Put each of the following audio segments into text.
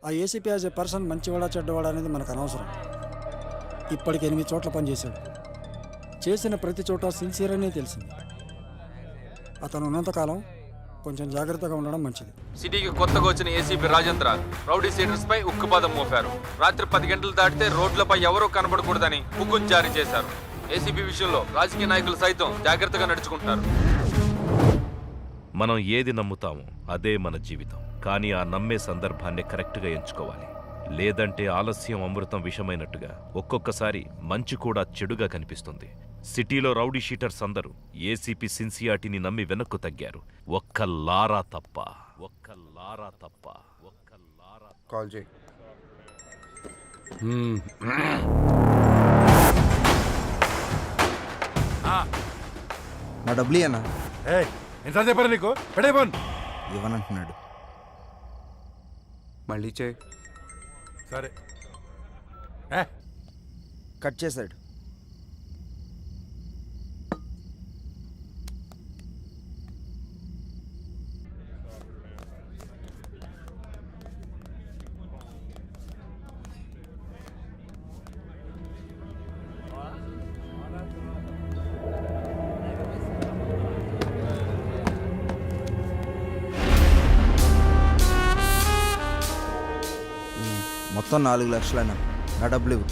ఆ ACP as a person మంచివాడా చెడ్డవాడా అనేది మనకు అనవసరం. ఇప్పటికి 8 చోట్ల పనిచేశాడు. చేసిన ప్రతి చోట సిన్సియర్ అనే తెలిసింది. అతను ఉన్నంతకాలం కొంచెం జాగ్రత్తగా ఉండడం మంచిది. సిటీకి కొత్తగా వచ్చిన ఏసీపీ రాజేంద్ర రౌడీ సీడర్స్ పై ఉక్కుపాదం మోపారు. రాత్రి 10 గంటలు దాటితే రోడ్లపై ఎవరూ కనబడకూడదని హుకుం జారీ చేశారు. ఏసీపీ విషయంలో రాజకీయ నాయకులు సైతం జాగ్రత్తగా నడుచుకుంటారు. మనం ఏది నమ్ముతామో అదే మన జీవితం. కానీ ఆ నమ్మే సందర్భాన్ని కరెక్ట్గా ఎంచుకోవాలి. లేదంటే ఆలస్యం అమృతం విషమైనట్టుగా ఒక్కొక్కసారి మంచి కూడా చెడుగా కనిపిస్తుంది. సిటీలో రౌడీ షీటర్స్ అందరూ ఏసీపీ సిన్సియారిటీని నమ్మి వెనక్కు తగ్గారు. ఒక్క లారా తప్ప. కాల్ చేయి. నా డబ్బులు అన్నా ఎంత చెప్పారు నీకు? పెడే ఫోన్ ఇవ్వనంటున్నాడు. మళ్ళీ చేయి. సరే కట్ చేశాడు. మొత్తం 4 లక్షలన్నా. నా డబ్బులు ఇవ్వు.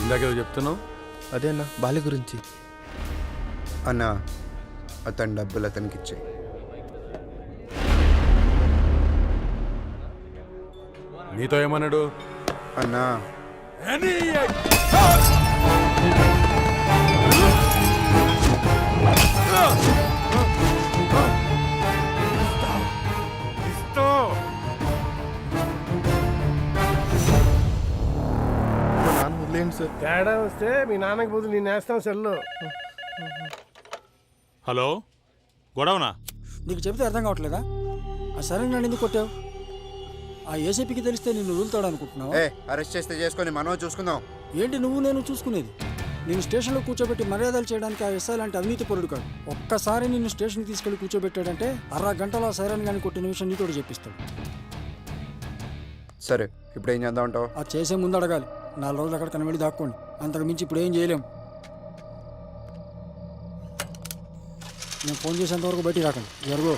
ఇందాకేదో చెప్తున్నావు. అదే అన్న బాలి గురించి. అన్నా అతని డబ్బులు అతనికి ఇచ్చేయి. నీతో ఏమన్నాడు? అన్నా తేడా వస్తే మీ నాన్నకి బదులు నేను వేస్తాం సెల్లు. హలో, గొడవనా? నీకు చెబితే అర్థం కావట్లేదా? ఆ సరే నన్ను ఎందుకు కొట్టావు? ఆ ఏసీపీకి తెలిస్తే నిన్ను వదులుతాడు అనుకుంటున్నావు? అరెస్ట్ చేస్తే చేసుకొని మనం చూసుకుందాం. ఏంటి నువ్వు నేను చూసుకునేది? నేను స్టేషన్లో కూర్చోబెట్టి మర్యాదలు చేయడానికి ఆ ఎస్ఐ లాంటి అవినీతి పరుడు కాదు. ఒక్కసారి నిన్ను స్టేషన్కి తీసుకెళ్లి కూర్చోబెట్టాడంటే 1/2 గంటలో సైరన్ గాని కొట్టిన విషయం నీతో చెప్పిస్తాడు. సరే, ఇప్పుడు ఏం చేద్దాం అంటావు? అది చేసే ముందు అడగాలి. 4 రోజులు అక్కడ కనబడి దాక్కోండి. అంతకు మించి ఇప్పుడు ఏం చేయలేం. నేను ఫోన్ చేసేంతవరకు బయటికి రాకండి. జరుగు.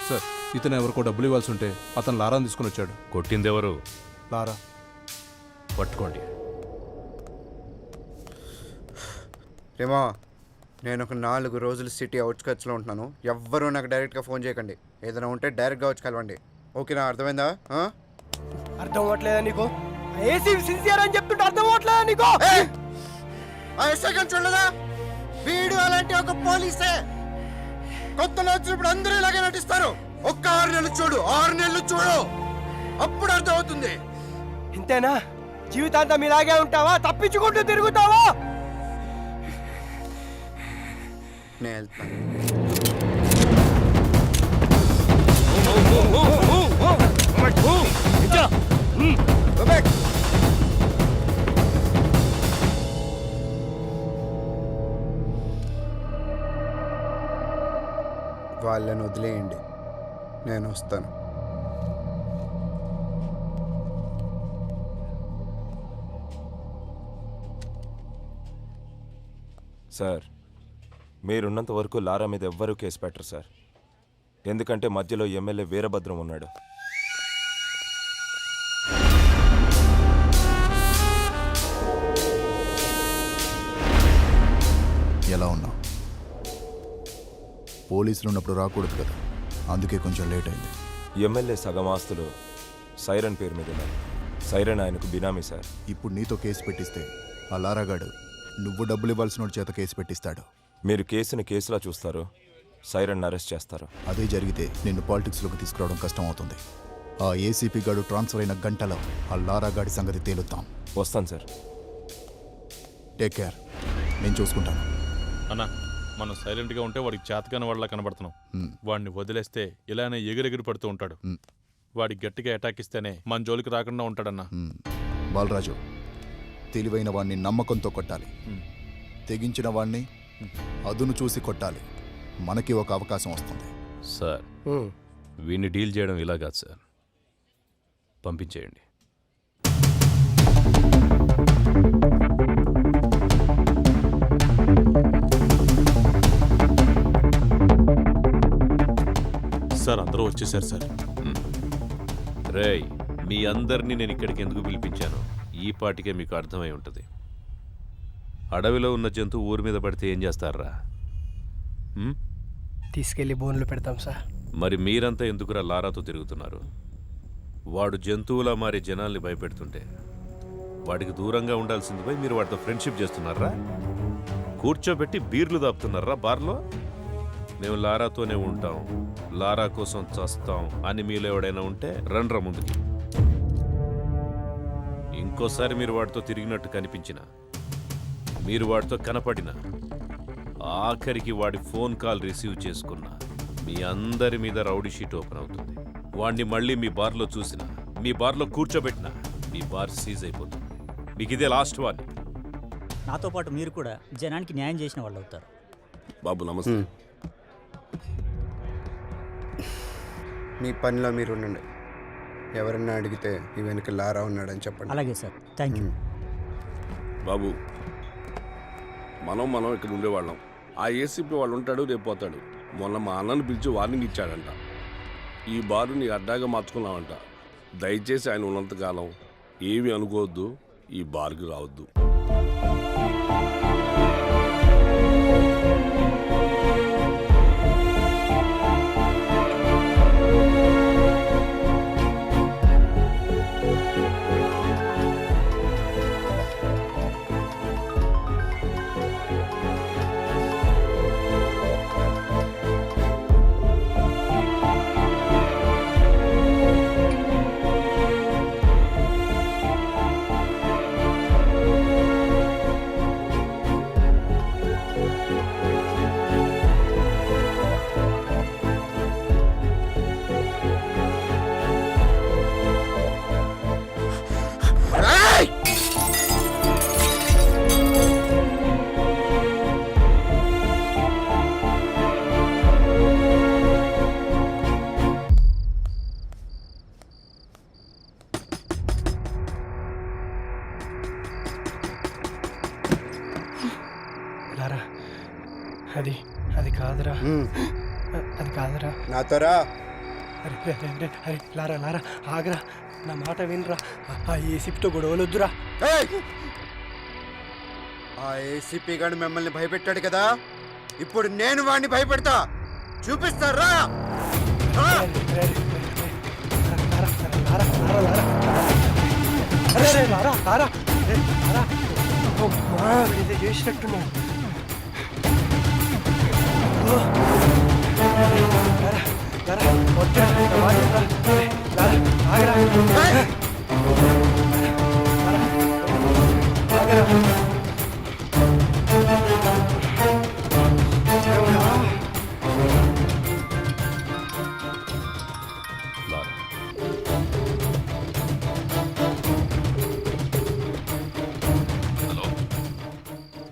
సార్, ఇతను ఎవరికో డబ్బులు ఇవ్వాల్సి ఉంటే అతను లారాని తీసుకుని వచ్చాడు. కొట్టిందెవరు? లారా. పట్టుకోండి. రేమా, నేను ఒక 4 రోజులు సిటీ అవుట్స్కట్స్లో ఉంటున్నాను. ఎవ్వరూ నాకు డైరెక్ట్గా ఫోన్ చేయకండి. ఏదైనా ఉంటే డైరెక్ట్గా వచ్చి కలవండి. ఓకేనా? అర్థమైందా? అర్థం అవ్వట్లేదా నీకు? ఏసీపీ సిన్సియర్ అని చెప్తుంటే అర్థం అవ్వట్లేదా నీకు? ఆ ఎస్ఐ గారిని చూడలేదా? వీడు అలాంటి ఒక పోలీసే. కొత్తలో వచ్చినప్పుడు అందరూ ఇలాగే నటిస్తారు. ఒక్క 6 నెలలు చూడు, 6 నెలలు చూడు, అప్పుడు అర్థం అవుతుంది. ఇంతేనా? జీవితాంతం ఇలాగే ఉంటావా? తప్పించుకుంటూ తిరుగుతావా? నేను వెళ్తాను. వాళ్ళని వదిలేయండి, నేను వస్తాను. సార్, మీరున్నంత వరకు లారా మీద ఎవ్వరూ కేసు పెట్టరు సార్. ఎందుకంటే మధ్యలో ఎమ్మెల్యే వీరభద్రం ఉన్నాడు. ఎలా ఉన్నావు? పోలీసులు ఉన్నప్పుడు రాకూడదు కదా, అందుకే కొంచెం లేట్ అయింది. ఎమ్మెల్యే సగం ఆస్తులు సైరన్ పేరు మీద ఉన్నాయి. సైరన్ ఆయనకు బినామీ సార్. ఇప్పుడు నీతో కేసు పెట్టిస్తే ఆ లారాగాడు నువ్వు డబ్బులు ఇవ్వాల్సిన చేత కేసు పెట్టిస్తాడు. మీరు కేసుని కేసులా చూస్తారు, సైరన్ అరెస్ట్ చేస్తారు. అదే జరిగితే నిన్ను పాలిటిక్స్లోకి తీసుకురావడం కష్టం అవుతుంది. ఆ ఏసీపీ గాడు ట్రాన్స్ఫర్ అయిన గంటలో ఆ లారాగాడి సంగతి తేలుద్దాం. వస్తాను సార్. టేక్ కేర్, నేను చూసుకుంటాను. అన్నా మనం సైలెంట్గా ఉంటే వాడికి చేతకాని వాళ్ళ కనబడుతున్నాం. వాడిని వదిలేస్తే ఇలానే ఎగిరెగిరి పడుతూ ఉంటాడు. వాడికి గట్టిగా అటాక్ ఇస్తేనే మన జోలికి రాకుండా ఉంటాడన్నా. బాలరాజు, తెలివైన వాణ్ణి నమ్మకంతో కొట్టాలి, తెగించిన వాణ్ణి అదును చూసి కొట్టాలి. మనకి ఒక అవకాశం వస్తుంది. సార్, వీడిని డీల్ చేయడం ఇలా కాదు సార్. పంపించేయండి. సార్ అందరూ వచ్చేసారు సార్. రేయ్, మీ అందరినీ నేను ఇక్కడికి ఎందుకు పిలిపించాను ఈ పాటికే మీకు అర్థమై ఉంటుంది. అడవిలో ఉన్న జంతువు ఊరి మీద పడితే ఏం చేస్తారా? తీసుకెళ్లి బోన్లు పెడతాం సార్. మరి మీరంతా ఎందుకురా లారాతో తిరుగుతున్నారు? వాడు జంతువులా మారి జనాల్ని భయపెడుతుంటే వాడికి దూరంగా ఉండాల్సింది పోయి మీరు వాడితో ఫ్రెండ్షిప్ చేస్తున్నారా? కూర్చోబెట్టి బీర్లు దాపుతున్నారా బార్లో? మేము లారాతోనే ఉంటాం, లారా కోసం చస్తాం అని మీలో ఎవడైనా ఉంటే రండ్రా ముందుకి. ఇంకోసారి మీరు వాడితో తిరిగినట్టు కనిపించినా, మీరు వాడితో కనపడినా, ఆఖరికి వాడి ఫోన్ కాల్ రిసీవ్ చేసుకున్నా మీ అందరి మీద రౌడీ షీట్ ఓపెన్ అవుతుంది. వాడిని మళ్ళీ మీ బార్లో చూసినా, మీ బార్లో కూర్చోబెట్టినా మీ బార్ సీజ్ అయిపోతుంది. మీకు ఇదే లాస్ట్ వార్నింగ్. నాతో పాటు మీరు కూడా జనానికి న్యాయం చేసిన వాళ్ళు అవుతారు. బాబు నమస్తే. మీ పనిలో మీరు ఉండండి. ఎవరన్నా అడిగితే ఈ వెనుక లారా ఉన్నాడని చెప్పండి. అలాగే సార్, థ్యాంక్ యూ. బాబు, మనం ఇక్కడ ఉండేవాళ్ళం. ఆ ఏసీపీ వాళ్ళు ఉంటాడు, రేపు పోతాడు. మొన్న మా అన్నను పిలిచి వార్నింగ్ ఇచ్చాడంట. ఈ బారు నీ అడ్డాగా మార్చుకున్నావంట. దయచేసి ఆయన ఉన్నంతకాలం ఏమి అనుకోవద్దు, ఈ బార్కి రావద్దు. లారా, అది కాదురా, అది కాదురా. నాతో రా. అరే లారా ఆగరా, నా మాట వినరా. ఆ ఏసీపీతో గొడవలు వద్దురా. ఆ ఏసీపీ గారు మిమ్మల్ని భయపెట్టాడు కదా, ఇప్పుడు నేను వాడిని భయపెడతా. చూపిస్తారా? చేసినట్టున్నాడు.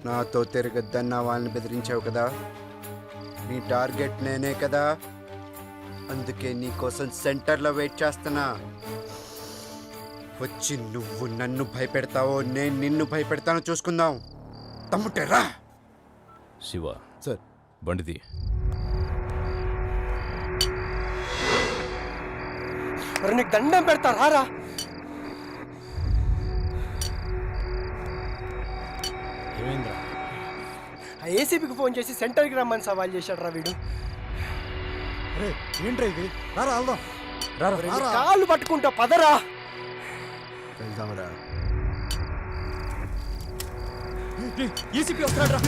నాతో తిరగద్దన్న వాళ్ళని బెదిరించావు కదా, నీ టార్గెట్ నేనే కదా. అందుకే నీకోసం సెంటర్లో వెయిట్ చేస్తున్నా. వచ్చి నువ్వు నన్ను భయపెడతావో నేను నిన్ను భయపెడతానో చూసుకుందాం. తమ్ముటేరా. శివ సార్, బండిది. నీకు దండం పెడతా రారా. ఆ ఏసీపీకి ఫోన్ చేసి సెంటర్కి రమ్మని సవాల్ చేశాడు రా వీడు. ఏంట్రా ఇది? రారా వెళ్దాం. కాళ్ళు పట్టుకుంటా, పదరా. వెళ్దాంరా. ఏసీపీ వస్తాడు రా.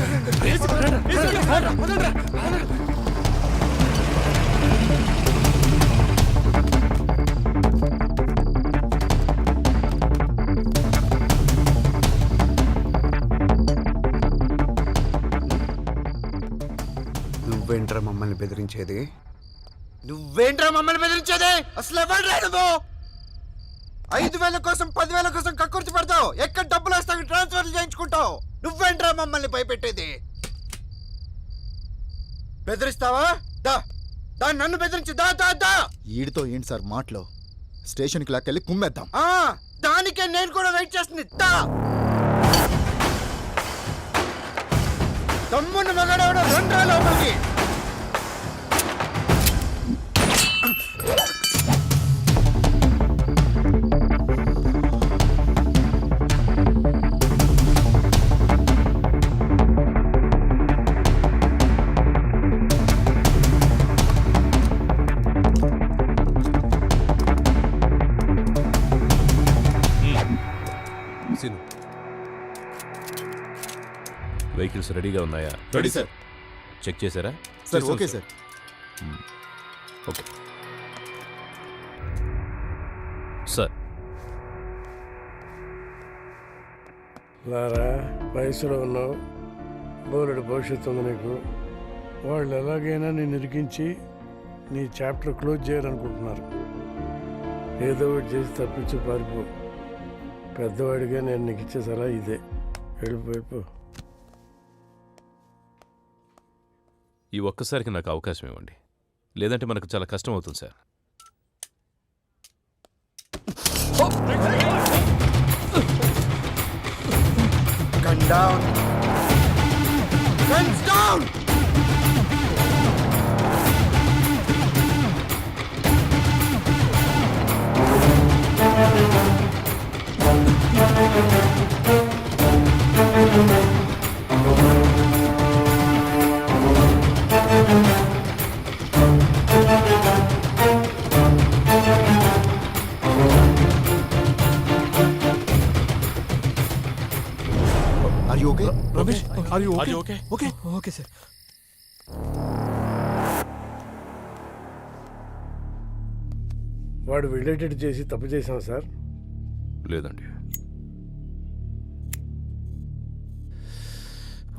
బెదిరించేది? నువ్వేంట్రా మమ్మల్ని బెదిరించేది? అసలు ఎవడ్రా నువ్వు? 5,000 కోసం 10,000 కోసం కక్కుర్తి పడతావు, ఎక్కడ డబ్బులు వస్తావు ట్రాన్స్ఫర్లు చేయించుకుంటావు. నువ్వేంట్రా మమ్మల్ని భయపెట్టేది? బెదిరిస్తావా? దా దా నన్ను బెదిరించి దా దా దా. ఈడితో ఏంటి సార్ మాటలో? స్టేషన్కి లాక్కెళ్ళి కుమ్మేద్దాం. దానికే నేను కూడా వెయిట్ చేస్తుంది. దా తమ్మున్న మగాడవడ రండ్రా లోపలికి. సీను, వెహికల్స్ రెడీగా ఉన్నాయా? Ready sir. చెక్ చేశారా? Sir okay sir. Okay sir. Lara, వయసులో ఉన్నావు, బోలెడు భవిష్యత్తు ఉంది నీకు. వాళ్ళు ఎలాగైనా నేను ఇరికించి నీ చాప్టర్ క్లోజ్ చేయాలనుకుంటున్నారు. ఏదో ఒకటి చేసి తప్పించి పారిపో. పెద్దవాడిగా నేను నీకు ఇచ్చే సలహా ఇదే, వెళ్ళిపోయిపో. ఈ ఒక్కసారికి నాకు అవకాశం ఇవ్వండి, లేదంటే మనకు చాలా కష్టం అవుతుంది sir. Gun down. Guns down. Are you okay? Ramesh, are you okay? Okay? Okay. Okay sir. వాడు వెళ్ళేటట్టు చేసి తప్పు చేశాం సార్. లేదండి,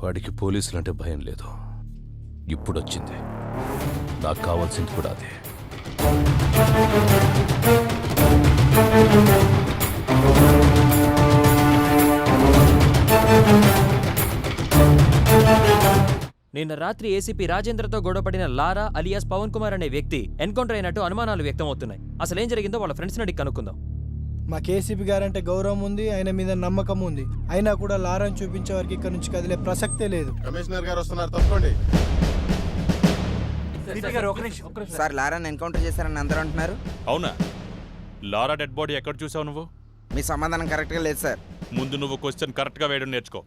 వాడికి పోలీసులు అంటే భయం లేదు. ఇప్పుడు వచ్చింది, నాకు కావాల్సింది కూడా అదే. నిన్న రాత్రి ఏసీపీ రాజేంద్రతో గొడవపడిన లారా అలియాస్ పవన్ కుమార్ అనే వ్యక్తి ఎన్కౌంటర్ అయినట్టు అనుమానాలు వ్యక్తమవుతున్నాయి. అసలేం జరిగిందో వాళ్ళ ఫ్రెండ్స్ అడిగి కనుక్కుందాం. మా కేసీపీ గారంటే గౌరవం ఉంది, ఆయన మీద నమ్మకం ఉంది. అయినా కూడా లారాను చూపించే వారికి ఇక్కడ నుంచి కదిలే ప్రసక్తే లేదు. కమిషనర్ గారు వస్తున్నారు, తప్పండి. సార్, లారాని ఎన్కౌంటర్ చేశారని అందరూ అంటున్నారు. అవునా? లారా డెడ్ బాడీ ఎక్కడ చూసావు నువ్వు? మీ సమాధానం కరెక్ట్గా లేదు సార్. ముందు నువ్వు క్వశ్చన్ కరెక్ట్గా వేయడం నేర్చుకో.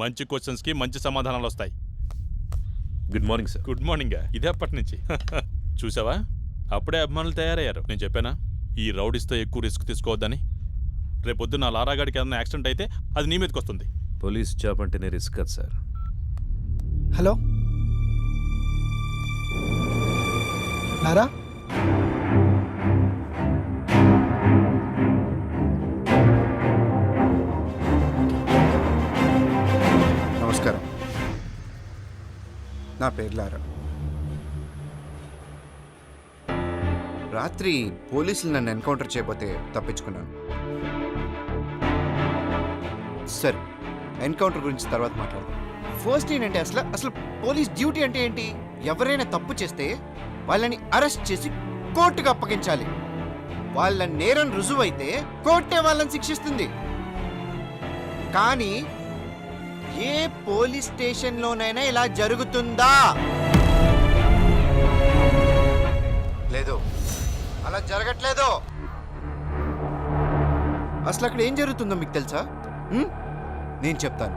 మంచి క్వశ్చన్స్కి మంచి సమాధానాలు వస్తాయి. Good morning sir. Good morning. ఇదే అప్పటి నుంచి చూసావా, అప్పుడే అభిమానులు తయారయ్యారు. నేను చెప్పానా ఈ రౌడీస్తో ఎక్కువ రిస్క్ తీసుకోవద్దని? రేపొద్దు నా లారాగాడికి ఏదైనా యాక్సిడెంట్ అయితే అది నీ మీదకి వస్తుంది. పోలీస్ జాబ్ అంటేనే రిస్క్ కదా సార్. హలో లారా, నమస్కారం, నా పేరు లారా. రాత్రి పోలీసులు నన్ను ఎన్కౌంటర్ చేయబోతే తప్పించుకున్నాను. సరే, ఎన్కౌంటర్ గురించి తర్వాత మాట్లాడదాం. ఫస్ట్ ఏంటంటే అసలు పోలీస్ డ్యూటీ అంటే ఏంటి? ఎవరైనా తప్పు చేస్తే వాళ్ళని అరెస్ట్ చేసి కోర్టుకు అప్పగించాలి. వాళ్ళ నేరం రుజువైతే కోర్టే వాళ్ళని శిక్షిస్తుంది. కానీ ఏ పోలీస్ స్టేషన్లోనైనా ఇలా జరుగుతుందా? లేదు, అలా జరగట్లేదు. అసలు అక్కడ ఏం జరుగుతుందో మీకు తెలుసా? నేను చెప్తాను.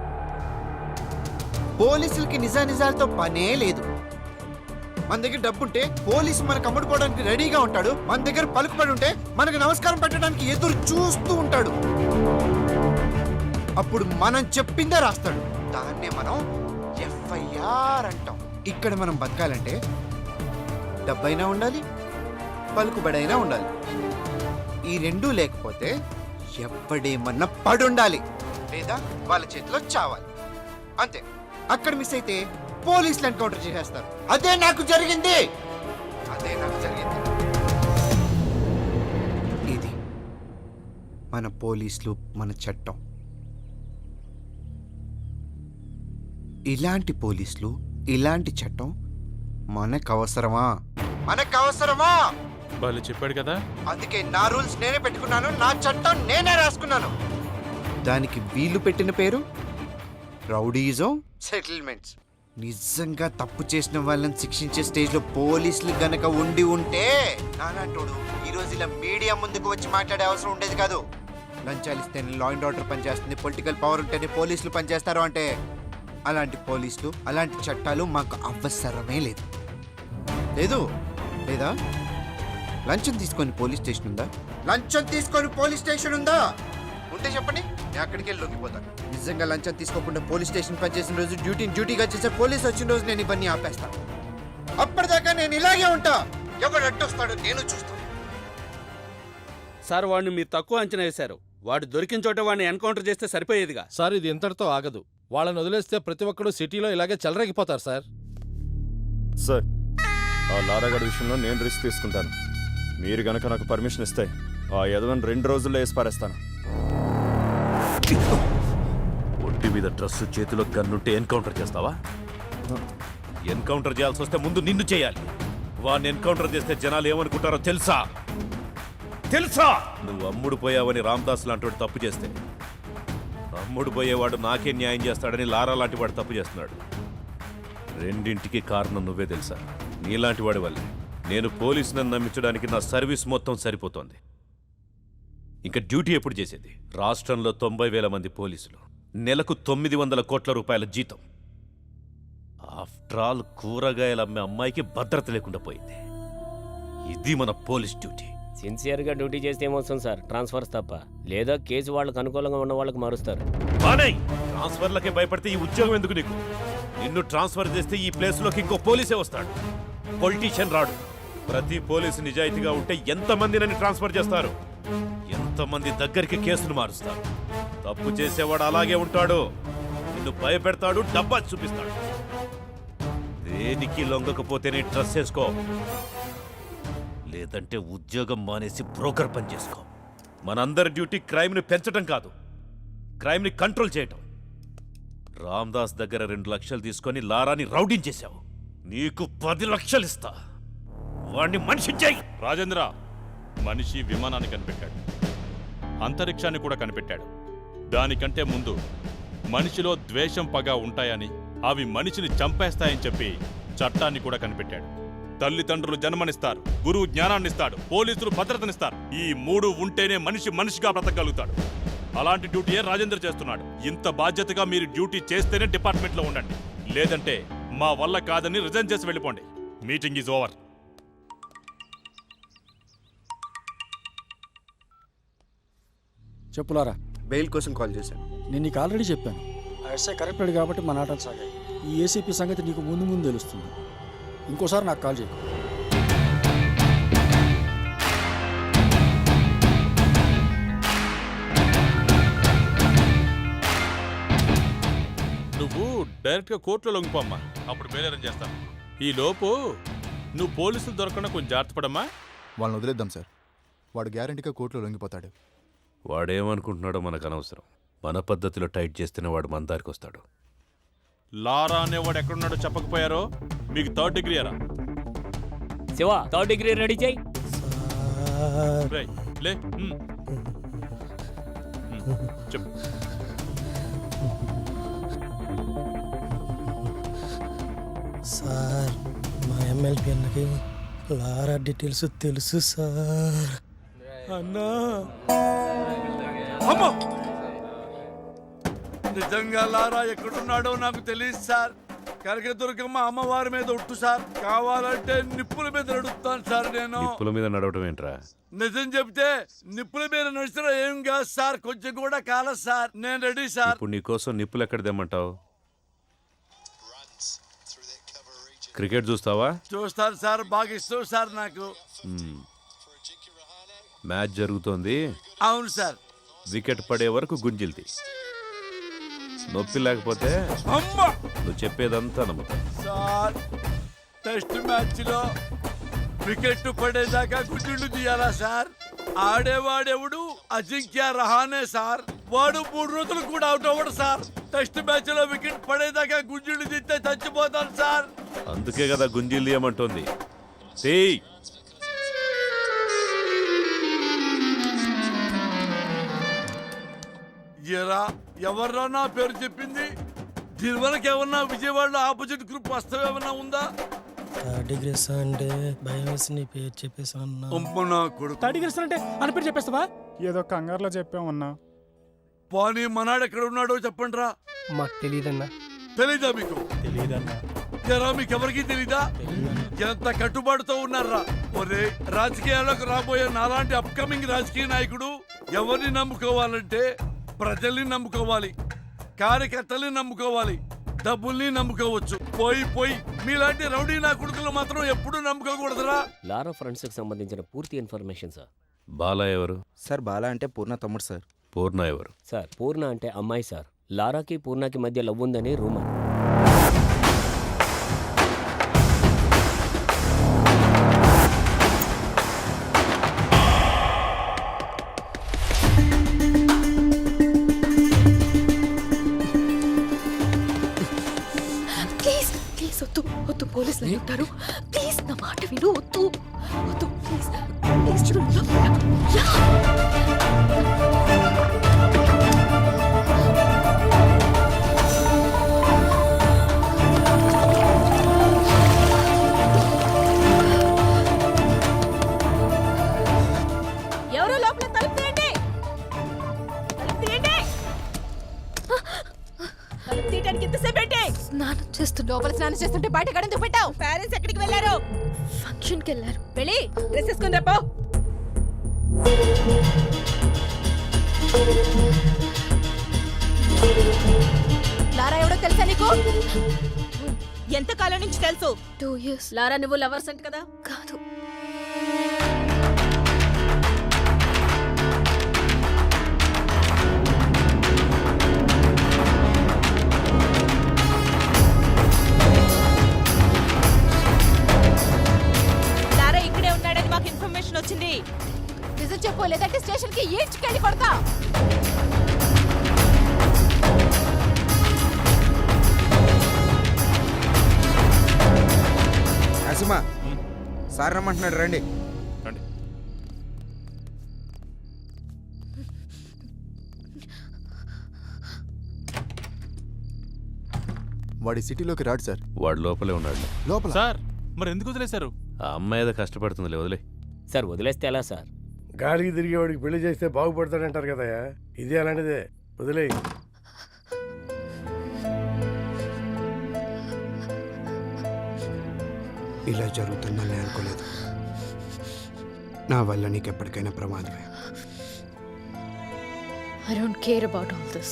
పోలీసులకి నిజానిజాలతో పనే లేదు. మన దగ్గర డబ్బుంటే పోలీసు మనకు అమ్ముడుకోవడానికి రెడీగా ఉంటాడు. మన దగ్గర పలుకుబడి ఉంటే మనకు నమస్కారం పెట్టడానికి ఎదురు చూస్తూ ఉంటాడు. అప్పుడు మనం చెప్పిందే రాస్తాడు. దాన్నే మనం ఎఫ్ఐఆర్ అంటాం. ఇక్కడ మనం బతకాలంటే డబ్బైనా ఉండాలి, పలుకుబడైనా ఉండాలి. ఈ రెండూ లేకపోతే ఎవ్వడేమన్నా పడుండాలి, లేదా వాళ్ళ చేతిలో చావాలి. అంతే. అక్కడ మిస్ అయితే పోలీసులు ఎన్కౌంటర్ చేసేస్తారు. అదే నాకు జరిగింది. ఇది మన పోలీసులు, మన చట్టం. ఇలాంటి పోలీసులు, ఇలాంటి చట్టం మనకు అవసరమా? వాళ్ళు చెప్పాడు కదా. అందుకే నా రూల్స్ నేనే పెట్టుకున్నాను, నా చట్టం నేనే రాసుకున్నాను. దానికి వీళ్ళు పెట్టిన పేరు రౌడీజం సెటిల్మెంట్స్. నిజంగా తప్పు చేసిన వాళ్ళని శిక్షించే స్టేజ్ లో పోలీసులు గనక ఉండి ఉంటే నానంటోడు ఈ రోజు ఇలా మీడియా ముందుకు వచ్చి మాట్లాడే అవసరం ఉండేది కాదు. లంచాలు ఇస్తేనే లా అండ్ ఆర్డర్ పనిచేస్తుంది, పొలిటికల్ పవర్ ఉంటేనే పోలీసులు పనిచేస్తారు అంటే అలాంటి పోలీసులు, అలాంటి చట్టాలు మాకు అవసరమే లేదు. లేదు లేదా? లంచం తీసుకొని పోలీస్ స్టేషన్ ఉందా? ఉంటే చెప్పండి, నేను అక్కడికి వెళ్ళి లొంగిపోతాను. నిజంగా లంచం తీసుకోకుండా పోలీస్ స్టేషన్ పనిచేసిన రోజు డ్యూటీగా చేసే పోలీస్ వచ్చిన రోజు నేను ఇవన్నీ ఆపేస్తాను. అప్పటిదాకా నేను ఇలాగే ఉంటా. ఎవడు అడ్డొస్తాడో నేను చూస్తాను. సార్, వాడిని మీరు తక్కువ అంచనా వేశారు. వాడు దొరికిన చోట వాడిని ఎన్కౌంటర్ చేస్తే సరిపోయేదిగా. సార్, ఇది ఇంతటితో ఆగదు. వాళ్ళని వదిలేస్తే ప్రతి ఒక్కడు సిటీలో ఇలాగే చెలరేగిపోతారు సార్. సార్, ఆ లారాగడ్ విషయంలో నేను రిస్క్ తీసుకుంటాను. మీరు గనక నాకు పర్మిషన్ ఇస్తే ఆ యదవని 2 రోజుల్లో వేసి పారేస్తాను. ఒంటి మీద డ్రెస్సు, చేతిలో గన్నుంటే ఎన్కౌంటర్ చేస్తావా? ఎన్కౌంటర్ చేయాల్సి వస్తే ముందు నిన్ను చేయాలి. వాడిని ఎన్కౌంటర్ చేస్తే జనాలు ఏమనుకుంటారో తెలుసా? నువ్వు అమ్ముడు పోయావని రామ్దాస్ లాంటి తప్పు చేస్తే అమ్ముడు పోయేవాడు నాకే న్యాయం చేస్తాడని లారా లాంటి వాడు తప్పు చేస్తున్నాడు. రెండింటికి కారణం నువ్వే తెలుసా? నీలాంటి వాడి వల్లే నేను పోలీసులను నమ్మించడానికి నా సర్వీస్ మొత్తం సరిపోతోంది. ఇంకా డ్యూటీ ఎప్పుడు చేసేది? రాష్ట్రంలో 90,000 మంది పోలీసులు, నెలకు 900 కోట్ల రూపాయల జీతం. ఆఫ్టర్ ఆల్ కూరగాయలు అమ్మే అమ్మాయికి భద్రత లేకుండా పోయింది. ఇది మన పోలీస్ డ్యూటీ. సిన్సియర్గా డ్యూటీ చేస్తే ఏమొస్తుంది సార్? ట్రాన్స్ఫర్స్ తప్ప. లేదా కేసు వాళ్ళకు అనుకూలంగా ఉన్న వాళ్ళకి మారుస్తారు. ట్రాన్స్ఫర్లకే భయపడితే ఈ ఉద్యోగం ఎందుకు నీకు? నిన్ను ట్రాన్స్ఫర్ చేస్తే ఈ ప్లేస్లోకి ఇంకో పోలీసే వస్తాడు, పొలిటీషియన్ రాడు. ప్రతి పోలీసు నిజాయితీగా ఉంటే ఎంతమంది నన్ను ట్రాన్స్ఫర్ చేస్తారు? ఎంతమంది దగ్గరికి కేసులు మారుస్తారు? తప్పు చేసేవాడు అలాగే ఉంటాడు. నిన్ను భయపెడతాడు, డబ్బా చూపిస్తాడు. దేనికి లొంగకపోతేనే డ్రెస్ చేసుకో, లేదంటే ఉద్యోగం మానేసి బ్రోకర్ పని చేసుకో. మనందరి డ్యూటీ క్రైమ్ని పెంచడం కాదు, క్రైమ్ని కంట్రోల్ చేయటం. రామ్దాస్ దగ్గర 2 లక్షలు తీసుకొని లారాని రౌడించేశావు. నీకు 10 లక్షలు ఇస్తా. వాడిని మనిషి చేయి. రాజేంద్ర, మనిషి విమానాన్ని కనిపెట్టాడు, అంతరిక్షాన్ని కూడా కనిపెట్టాడు. దానికంటే ముందు మనిషిలో ద్వేషం, పగ ఉంటాయని, అవి మనిషిని చంపేస్తాయని చెప్పి చట్టాన్ని కూడా కనిపెట్టాడు. తల్లిదండ్రులు జన్మనిస్తారు, గురువు జ్ఞానాన్నిస్తాడు, పోలీసులు భద్రతనిస్తారు. ఈ 3 ఉంటేనే మనిషి మనిషిగా బ్రతకగలుగుతాడు. అలాంటి డ్యూటీయే రాజేంద్ర చేస్తున్నాడు. ఇంత బాధ్యతగా మీరు డ్యూటీ చేస్తేనే డిపార్ట్మెంట్లో ఉండండి, లేదంటే మా వల్ల కాదని రిజైన్ చేసి వెళ్ళిపోండి. Meeting is over. చెప్పులారా. బెయిల్ కోసం కాల్ చేశాను. నేను నీకు ఆల్రెడీ చెప్పాను, ఆ ఎస్ఐ కరెక్టెడ్ కాబట్టి మన ఆటలు సాగాయి. ఈ ఏసీపీ సంగతి నీకు ముందు తెలుస్తుంది. ఇంకోసారి నాకు కాల్ చేయకు. నువ్వు డైరెక్ట్గా కోర్టులో లొంగిపోమ్మా, అప్పుడు బెయిల్ అరేంజ్ చేస్తాను. ఈ లోపు నువ్వు పోలీసులు దొరకకుండా కొంచెం జాగ్రత్త పడమ్మా. వాళ్ళని వదిలేద్దాం సార్, వాడు గ్యారంటీగా కోర్టులో లొంగిపోతాడు. వాడేమనుకుంటున్నాడో మనకు అనవసరం. మన పద్ధతిలో టైట్ చేస్తేనే వాడు మన దారికి వస్తాడు. లారా అనేవాడు ఎక్కడున్నాడో చెప్పకపోయారో మీకు 3rd డిగ్రీ అరా? శివ, 3rd డిగ్రీ రెడీ చేయి. లే చెప్పు. సార్, మా ఎమ్మెల్యే అన్నకి లారా డీటెయిల్స్ తెలుసు సార్. అన్నా, నిజంగా లారా ఎక్కడున్నాడో నాకు తెలియదు సార్. కనకదుర్గమ్మ అమ్మవారి మీద ఒట్టు సార్. కావాలంటే నిప్పుల మీద నడుస్తాను సార్. నేను నిప్పుల మీద నడవటం ఏంట్రా? నిజం చెప్తే నిప్పుల మీద నడిచినా ఏం కాదు సార్, కొంచెం కూడా కాలేదు సార్. నేను రెడీ సార్. ఇప్పుడు నీకోసం నిప్పులు ఎక్కడ తెమ్మంటావు? క్రికెట్ చూస్తావా? చూస్తాను సార్, బాగా ఇష్టం సార్ నాకు. మ్యాచ్ జరుగుతోంది. అవును సార్. వికెట్ పడే వరకు గుంజిల్ది. నొప్పి లేకపోతే అమ్మా నువ్వు చెప్పేదంతా నమ్ముతా. సార్ టెస్ట్ మ్యాచ్ లో వికెట్ పడేదాకా గుడ్డు తీయాలా సార్? ఆడేవాడెవడు అజింక్య రహానే సార్. వాడు 3 రోజులు కూడా అవుట్ అవ్వడు సార్. టెస్ట్ మ్యాచ్ లో వికెట్ పడేదాకా గుంజుడు తీస్తే చచ్చిపోతాను సార్. అందుకే కదా గుంజీలు తీయమంటోంది. తీయ్. ఎరా ఎవర్రా నా పేరు చెప్పింది? దీని వరకు ఏమన్నా విజయవాడలో ఆపోజిట్ గ్రూప్ వస్తావు ఏమన్నా ఉందా? థర్డ్ అంటే భయం వేసి నీ పేరు చెప్పేసాను. అమ్మ నా కొడుకు. అంటే అని పేరు చెప్పేస్తావా? ఏదో కంగారులో చెప్పామన్నా. పోనీ మనాడు ఎక్కడ ఉన్నాడో చెప్పండి రా. మాకు తెలియదన్నా. తెలీదా మీకు? తెలియదన్నా. ఎరా మీకెవరికి తెలీదా? ఎంత కట్టుబాటుతో ఉన్నారా? ఒరే రాజకీయాల్లోకి రాబోయే నాలాంటి అప్కమింగ్ రాజకీయ నాయకుడు ఎవరిని నమ్ముకోవాలంటే ప్రజల్ని నమ్ముకోవాలి, కార్యకర్తల్ని నమ్ముకోవాలి, డబ్బుల్ని నమ్ముకోవచ్చు. పోయి మీలాంటి రౌడీ నా కొడుకులు మాత్రం ఎప్పుడూ నమ్ముకోకూడదురా. లారా ఫ్రెండ్స్ కి సంబంధించిన పూర్తి ఇన్ఫర్మేషన్ సార్. బాలా ఎవరు? సార్ బాలా అంటే పూర్ణ తమ్ముడు సార్. పూర్ణ ఎవరు? సార్ పూర్ణ అంటే అమ్మాయి సార్. లారాకి పూర్ణకి మధ్య లవ్ ఉందని రూమర్. వద్దు పోలీసులు ఉంటారు. ప్లీజ్ నా మాట విను. వద్దు వద్దు ప్లీజ్ ప్లీజ్ చూడు. ఎవరో లోపల తలుపు తీయండి. తలుపు తీయండి. తలుపు తీయడానికి ఎంతసేపు ఏంటి? స్నానం చేస్తుంటే బయట గడెందుకు పెట్టావు? పేరెంట్స్ ఎక్కడికి వెళ్ళారు? ఫంక్షన్కి వెళ్ళారు. వెళ్ళి డ్రెస్ వేసుకుని రేపో. లారా ఎవడో తెలుసా నీకు? ఎంతకాలం నుంచి తెలుసు? 2 years. లారా నువ్వు లవర్స్ అంట కదా? కాదు. వచ్చింది. నిజం చెప్పు, లేదంటే స్టేషన్ కి ఈడ్చుకెళ్ళి కొడతా. అసుమా సార్ రమ్మంటున్నాడు, రండి. వాడి సిటీలోకి రాడు సార్. వాడు లోపలే ఉన్నాడు. లోపల సార్ మరి ఎందుకు వదిలేశారు? ఆ అమ్మాయి ఏదో కష్టపడుతుందిలే, వదిలే. సార్ వదిలేస్తే ఎలా సార్? గాలికి తిరిగేవాడికి పెళ్లి చేస్తే బాగుపడతాడంటారు కదా. ఇది అలాంటిదే, వదిలే. ఇలా జరుగుతుందని అనుకోలేదు. నా వల్ల నీకు ఎప్పటికైనా ప్రమాదమే. I don't care about all this.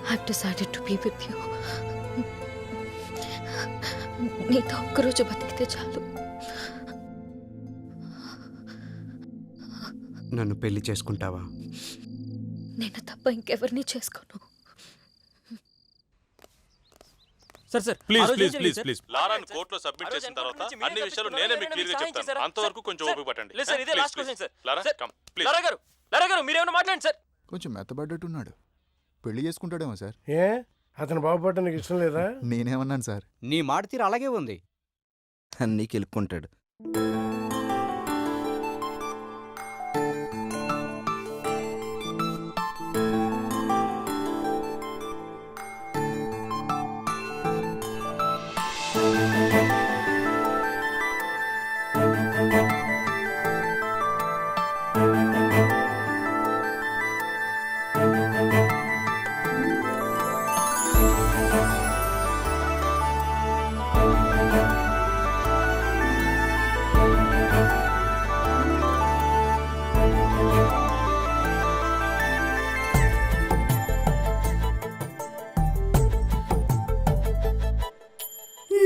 I've decided to be with you. నీతో ఒక్కరోజు బతికితే చాలు. నన్ను పెళ్లి చేసుకుంటావా? నేను తప్ప ఇంకెవరిని చేసుకోను. Sir sir please please please please లారాని కోర్టులో సబ్మిట్ చేసిన తర్వాత అన్ని విషయాలు నేనే మీకు క్లియర్ గా చెప్తాను. అంతవరకు కొంచెం ఓపిక పట్టండి. లేదు సార్, ఇదే last question sir. Lara come please. Lara గారు మీరేమైనా మాట్లాడండి సార్. కొంచెం మెత్తబడ్డట్టున్నాడు. పెళ్లి చేసుకుంటాడేమో సార్. ఏ అతను బాగుపడటానికి ఇష్టం లేదా? నేనేమన్నాను సార్? నీ మాట తీరు అలాగే ఉంది. అన్నీ కెలుక్కుంటాడు.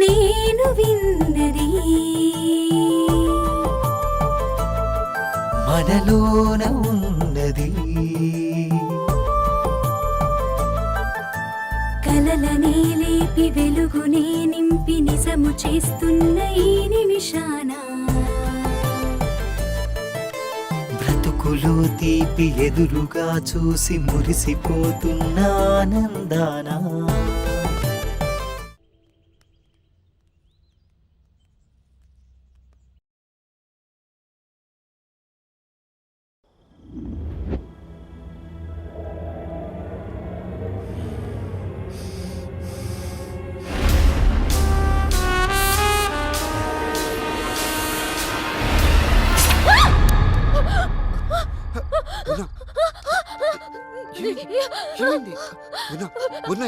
నేను విన్నది మనలోన ఉన్నది వెలిగి వెలుగునే నింపి నిజము చేస్తున్న ఈ నిమిషాన బ్రతుకులో తీపి ఎదురుగా చూసి మురిసిపోతున్న ఆనందానా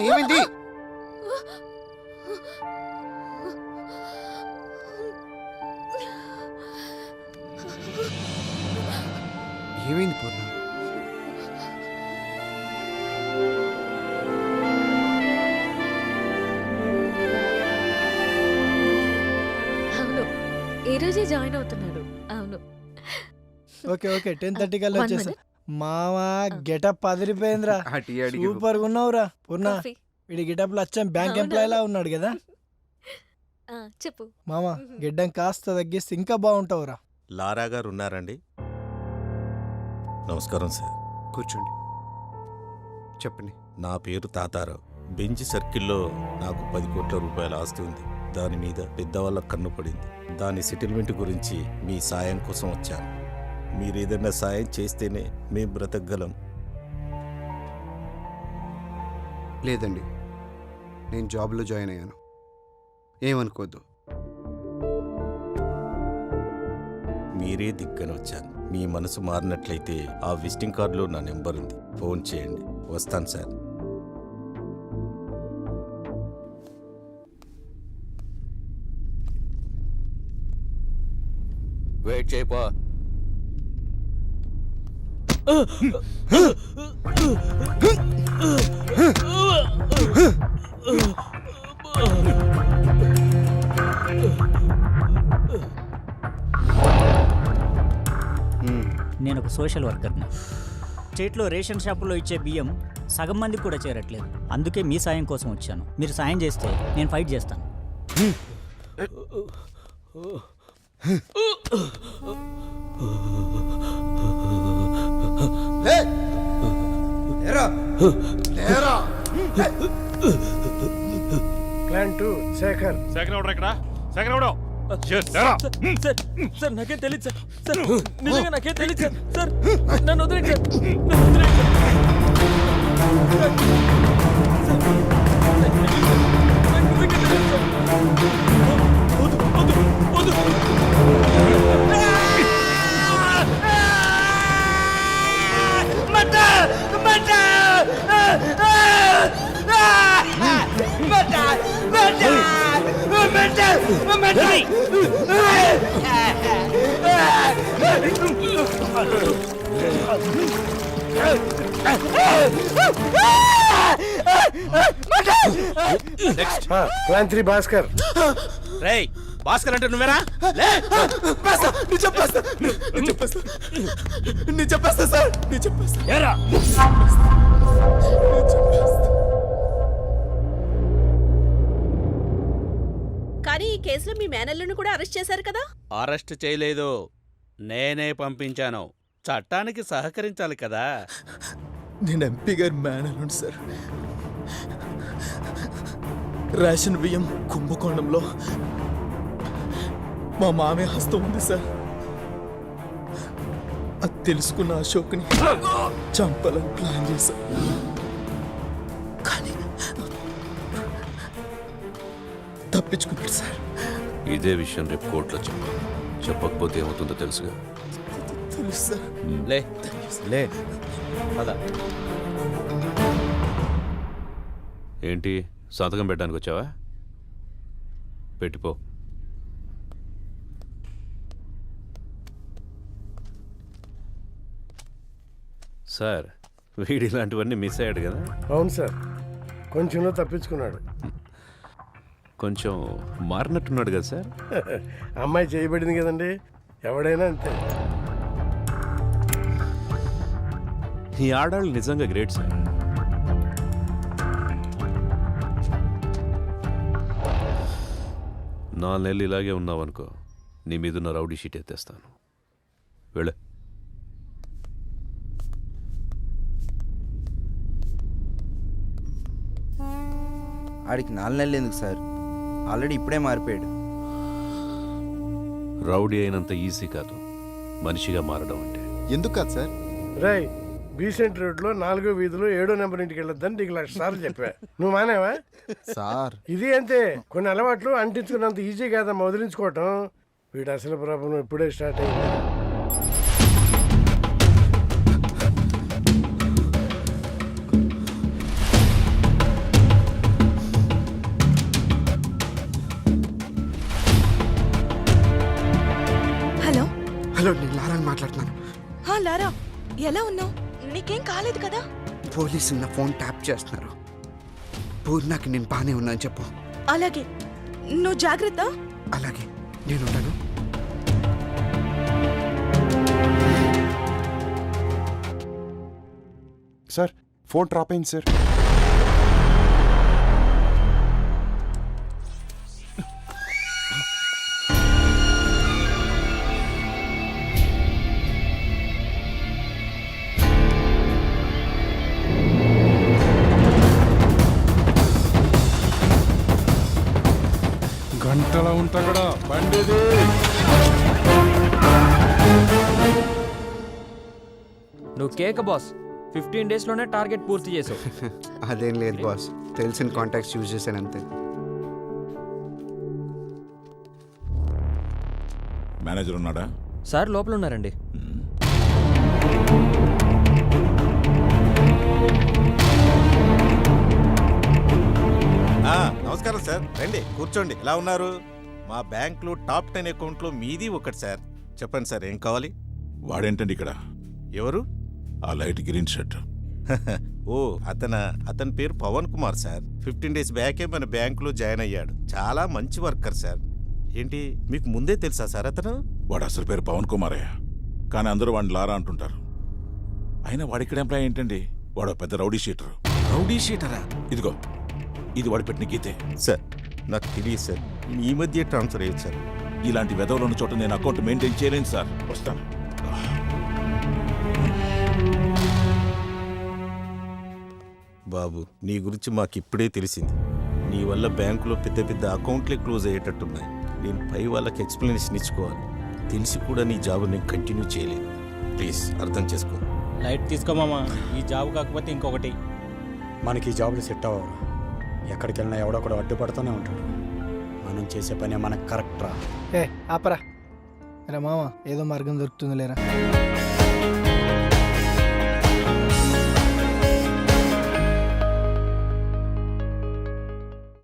ఏమైంది? ఏమైంది పూర్ణ? అవును ఈ రోజే జాయిన్ అవుతున్నాడు. అవును. ఓకే ఓకే 10:30 కల్లా వచ్చేస్తా. మావా గెటప్ అదిరిపోయిందిరా. సూపర్ గా ఉన్నావురా పూర్ణ. వీడి గెటప్ లో వచ్చాం బ్యాంక్ ఎంప్లాయ్ లా ఉన్నాడు కదా. చెప్పు మామా గిడ్డం కాస్త తగ్గిస్తే ఇంకా బాగుంటావురా. లారా గారు ఉన్నారండి? నమస్కారం సార్. కూర్చోండి, చెప్పండి. నా పేరు తాతారావు. బెంచ్ సర్కిల్లో నాకు 10 కోట్ల రూపాయల ఆస్తి ఉంది. దాని మీద పెద్దవాళ్ళ కన్ను పడింది. దాని సెటిల్మెంట్ గురించి మీ సాయం కోసం వచ్చాను. మీరు ఏదైనా సాయం చేస్తేనే మేము బ్రతకగలం. లేదండి, నేను జాబ్లో జాయిన్ అయ్యాను, ఏమనుకోద్దు. మీరే దిక్కని వచ్చాను. మీ మనసు మారినట్లయితే ఆ విజిటింగ్ కార్డులో నా నెంబర్ ఉంది, ఫోన్ చేయండి. వస్తాను సార్. వెయిట్ చేయపో. నేను ఒక సోషల్ వర్కర్ని. స్టేట్లో రేషన్ షాపులో ఇచ్చే బియ్యం సగం మందికి కూడా చేరట్లేదు. అందుకే మీ సాయం కోసం వచ్చాను. మీరు సాయం చేస్తే నేను ఫైట్ చేస్తాను. శేఖర్ ఎవడు ఇక్కడ? శేఖర్ ఎవడు? సార్ నాకేం తెలియదు సార్. సార్ నిజంగా నాకేం తెలియదు సార్. సార్ నన్ను వదిలేండి సార్. నన్ను వదిలేండి సార్. క్లాంత్రి భాస్కర్. రేయ్ భాస్కర్ అంటే నువ్వేనా? చెప్పేస్తా సార్. కానీ ఈ కేసులో మీ మేనల్లును కూడా అరెస్ట్ చేశారు కదా? అరెస్ట్ చేయలేదు, నేనే పంపించాను. చట్టానికి సహకరించాలి కదా. నేను ఎంపీ గారి మేనల్లుండి సార్. రేషన్ బియ్యం కుంభకోణంలో మా మామయ్య హస్తం ఉంది సార్. అది తెలుసుకున్న అశోక్ని చంపాలని ప్లాన్ చేశా. కానీ తప్పించుకున్నాడు సార్. ఇదే విషయం రేపు కోర్టులో చెప్పకపోతే ఏమవుతుందో తెలుసుగా. తెలుసు సార్. లే పద. ఏంటి సంతకం పెట్టడానికి వచ్చావా? పెట్టిపో. సార్ వీడి ఇలాంటివన్నీ మిస్ అయ్యాడు కదా? అవును సార్, కొంచెంలో తప్పించుకున్నాడు. కొంచెం మారినట్టున్నాడు కదా సార్? అమ్మాయి చేయబడింది కదండి, ఎవడైనా అంతే. ఈ ఆడాళ్ళు నిజంగా గ్రేట్ సార్. 4 నెలలు ఇలాగే ఉన్నావనుకో, నీ మీదున్న రౌడీ షీట్ ఎత్తేస్తాను. వెళ్ళే. ఆడికి 4 నెలలు ఎందుకు సార్? ఆల్రెడీ ఇప్పుడే మారిపోయాడు. రౌడీ అయినంత ఈజీ కాదు మనిషిగా మారడం అంటే. ఎందుకు కాదు సార్? రై బీసెంట్ రోడ్లో 4వ వీధిలో 7వ నెంబర్ ఇంటికి వెళ్ళొద్దని నీకు 1,00,000 సార్లు చెప్పా. నువ్వు మానేవా? సార్ ఇది అంతే, కొన్ని అలవాట్లు అంటించుకున్నంత ఈజీ కాదమ్మా వదిలించుకోవటం. వీడు అసలు ప్రాబ్లం ఇప్పుడే స్టార్ట్ అయింది. హలో హలో, నేను లారాని మాట్లాడుతున్నాను. లారా, ఎలా ఉన్నావు? నీకేం కాలేదు కదా? పోలీసులు నా ఫోన్ ట్యాప్ చేస్తున్నారు. పూర్ణకి నేను బాగానే ఉన్నాను చెప్పు. అలాగే, నువ్వు జాగ్రత్త. అలాగే, నేను ఉంటాను. సార్ ఫోన్ డ్రాప్ అయింది సార్. గంటలా ఉంటా కూడా బండిది. నువ్వు కేక బాస్, 15 డేస్లోనే టార్గెట్ పూర్తి చేసావు. అదేం లేదు బాస్, తెలిసిన కాంటాక్ట్స్ యూజ్ చేశాను అంతే. మేనేజర్ ఉన్నాడా? సార్ లోపల ఉన్నారండి. నమస్కారం సార్, రండి కూర్చోండి. ఎలా ఉన్నారు? మా బ్యాంకులో టాప్ 10 అకౌంట్లో మీది ఒకటి సార్. చెప్పండి సార్, ఏం కావాలి? వాడేంటండి ఇక్కడ? ఎవరు? ఆ లైట్ గ్రీన్ షర్ట్. ఓ, అతని పేరు పవన్ కుమార్ సార్. 15 డేస్ బ్యాకే మన బ్యాంకులో జాయిన్ అయ్యాడు. చాలా మంచి వర్కర్ సార్. ఏంటి, మీకు ముందే తెలుసా సార్ అతను? వాడు అసలు పేరు పవన్ కుమారే, కానీ అందరూ వాడిని లారా అంటుంటారు. అయినా వాడిక్కడ ఎంప్లాయ్ ఏంటండి? వాడు పెద్ద రౌడీ షీటరు. రౌడీ షీటరా? ఇదిగో, ఇది వాడి పెట్టిన గీతే. సార్ నాకు తెలియదు సార్, ఈ మధ్య ట్రాన్స్ఫర్ అయ్యేది సార్. ఇలాంటి వెధవలు ఉన్న చోట నేను అకౌంట్ మెయింటైన్ చేయలేను సార్. వస్తాను. బాబు, నీ గురించి మాకు ఇప్పుడే తెలిసింది. నీ వల్ల బ్యాంకులో పెద్ద పెద్ద అకౌంట్లే క్లోజ్ అయ్యేటట్టున్నాయి. నేను పై వాళ్ళకి ఎక్స్ప్లెనేషన్ ఇచ్చుకోవాలి. తెలిసి కూడా నీ జాబ్ నేను కంటిన్యూ చేయలేదు. ప్లీజ్ అర్థం చేసుకో. లైట్ తీసుకోమామా, ఈ జాబ్ కాకపోతే ఇంకొకటి. మనకి ఈ జాబ్లు సెట్ అవ్వవు. ఎక్కడికి వెళ్ళినా ఎవడొకడు అడ్డుపడుతూనే ఉంటాడు. మనం చేసే పని మనకు కరెక్ట్ రా. ఆపరా. రా మామ, ఏదో మార్గం దొరుకుతుంది లేరా.